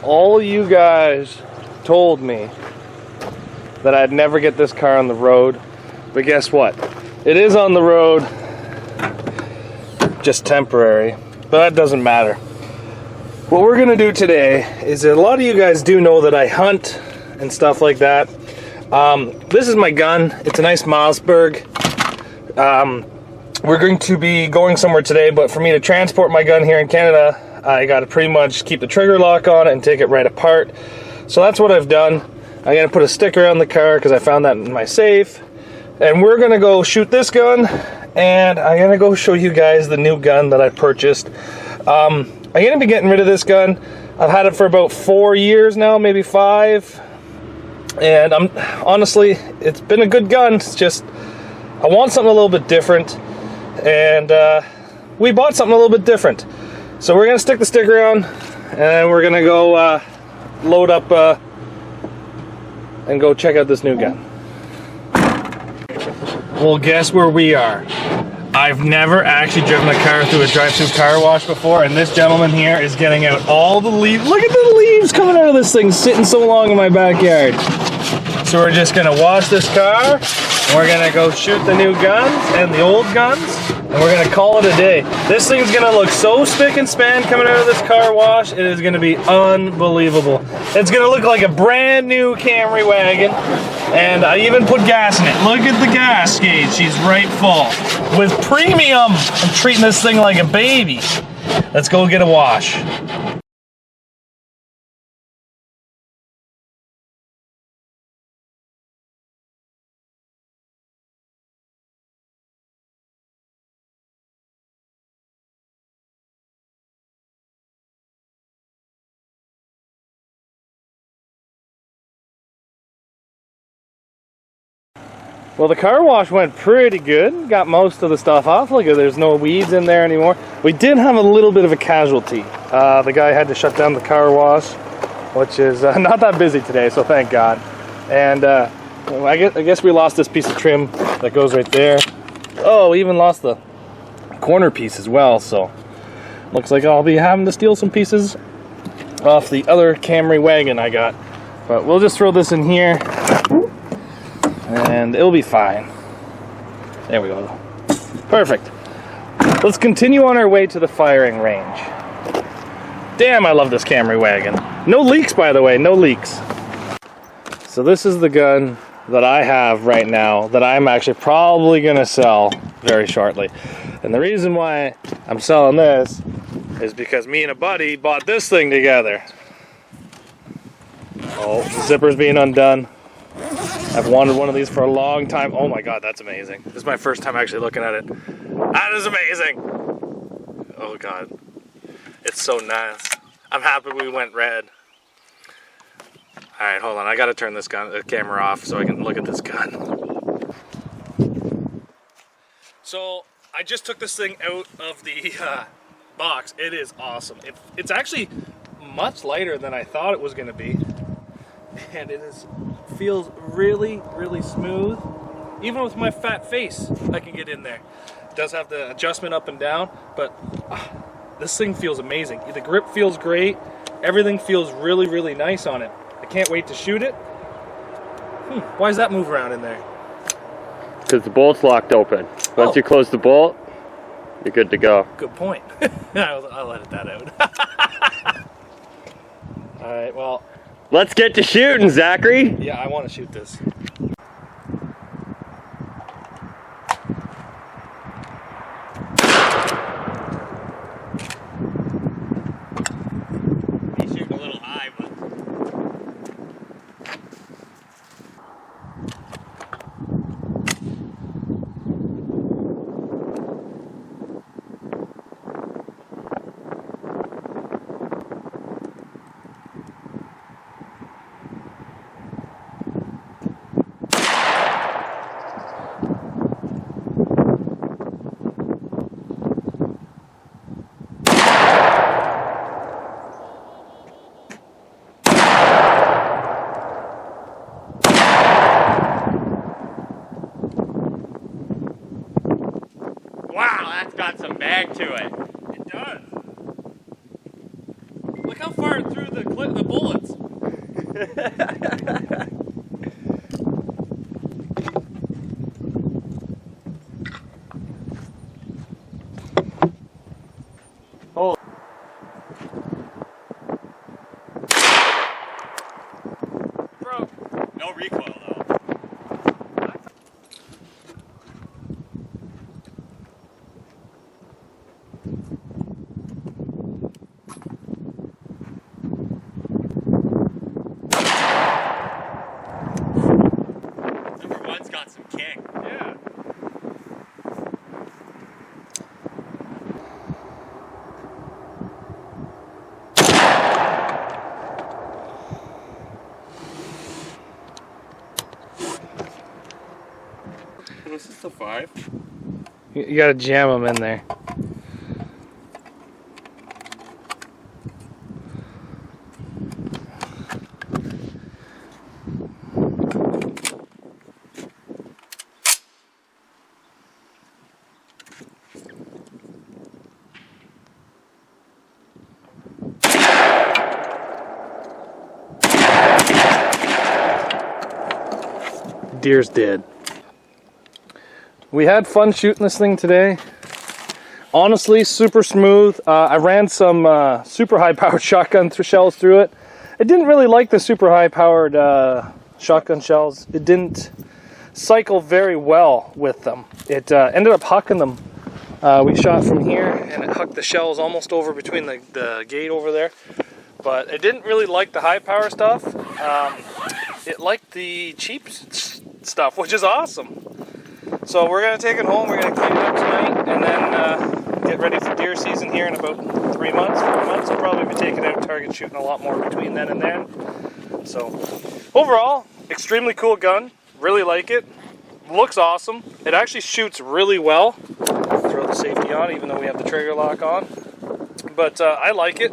all you guys told me that I'd never get this car on the road, but guess what? It is on the road, just temporary, but that doesn't matter. What we're gonna do today is, a lot of you guys do know that I hunt and stuff like that. This is my gun. It's a nice Mossberg. We're going to be going somewhere today, but for me to transport my gun here in Canada, I gotta pretty much keep the trigger lock on it and take it right apart. So that's what I've done. I'm gonna put a sticker on the car because I found that in my safe. And we're gonna go shoot this gun, and I'm gonna go show you guys the new gun that I purchased. I'm gonna be getting rid of this gun. I've had it for about 4 years now, maybe 5. And honestly, it's been a good gun. It's just, I want something a little bit different. And we bought something a little bit different. So we're gonna stick the sticker on, and we're gonna go load up and go check out this new gun. Well, guess where we are? I've never actually driven a car through a drive-through car wash before, and this gentleman here is getting out all the leaves. Look at the leaves coming out of this thing, sitting so long in my backyard. So we're just gonna wash this car, and we're gonna go shoot the new guns and the old guns, and we're gonna call it a day. This thing's gonna look so spick and span coming out of this car wash. It is gonna be unbelievable. It's gonna look like a brand new Camry wagon, and I even put gas in it. Look at the gas gauge, she's right full. With premium, I'm treating this thing like a baby. Let's go get a wash. Well, the car wash went pretty good. Got most of the stuff off. Look, there's no weeds in there anymore. We did have a little bit of a casualty. The guy had to shut down the car wash, which is not that busy today, so thank God. And I guess we lost this piece of trim that goes right there. Oh, we even lost the corner piece as well, so looks like I'll be having to steal some pieces off the other Camry wagon I got. But we'll just throw this in here, and it'll be fine. There we go. Perfect. Let's continue on our way to the firing range. Damn, I love this Camry wagon. No leaks, by the way, no leaks. So this is the gun that I have right now that I'm actually probably gonna sell very shortly. And the reason why I'm selling this is because me and a buddy bought this thing together. Oh, the zipper's being undone. I've wanted one of these for a long time. Oh my God, that's amazing. This is my first time actually looking at it. That is amazing. Oh God, it's so nice. I'm happy we went red. All right, hold on. I gotta turn this camera off so I can look at this gun. So I just took this thing out of the box. It is awesome. It's actually much lighter than I thought it was gonna be. And feels really, really smooth. Even with my fat face, I can get in there. It does have the adjustment up and down, but this thing feels amazing. The grip feels great. Everything feels really, really nice on it. I can't wait to shoot it. Why does that move around in there? Because the bolt's locked open. Once you close the bolt, you're good to go. Good point. I'll edit that out. All right, well. Let's get to shooting, Zachary. Yeah, I want to shoot this. He's shooting a little high, but... Wow, that's got some bag to it. It does. Look how far burn through the bullets. Oh. Bro. No recoil though. Number one's got some kick. Yeah. Was this the 5? You gotta jam them in there. Deer's dead. We had fun shooting this thing today. Honestly, super smooth. I ran some super high-powered shotgun shells through it. I didn't really like the super high-powered shotgun shells. It didn't cycle very well with them. It ended up hucking them. We shot from here, and it hucked the shells almost over between the gate over there. But it didn't really like the high-power stuff. It liked the cheap stuff, which is awesome. So we're going to take it home, we're going to clean it up tonight, and then get ready for deer season here in about 3 months, 4 months. We'll probably be taking out target shooting a lot more between then and then. So overall, extremely cool gun, really like it. Looks awesome. It actually shoots really well. Throw the safety on even though we have the trigger lock on. But I like it,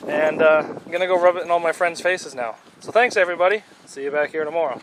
and I'm going to go rub it in all my friends' faces now. So thanks everybody, see you back here tomorrow.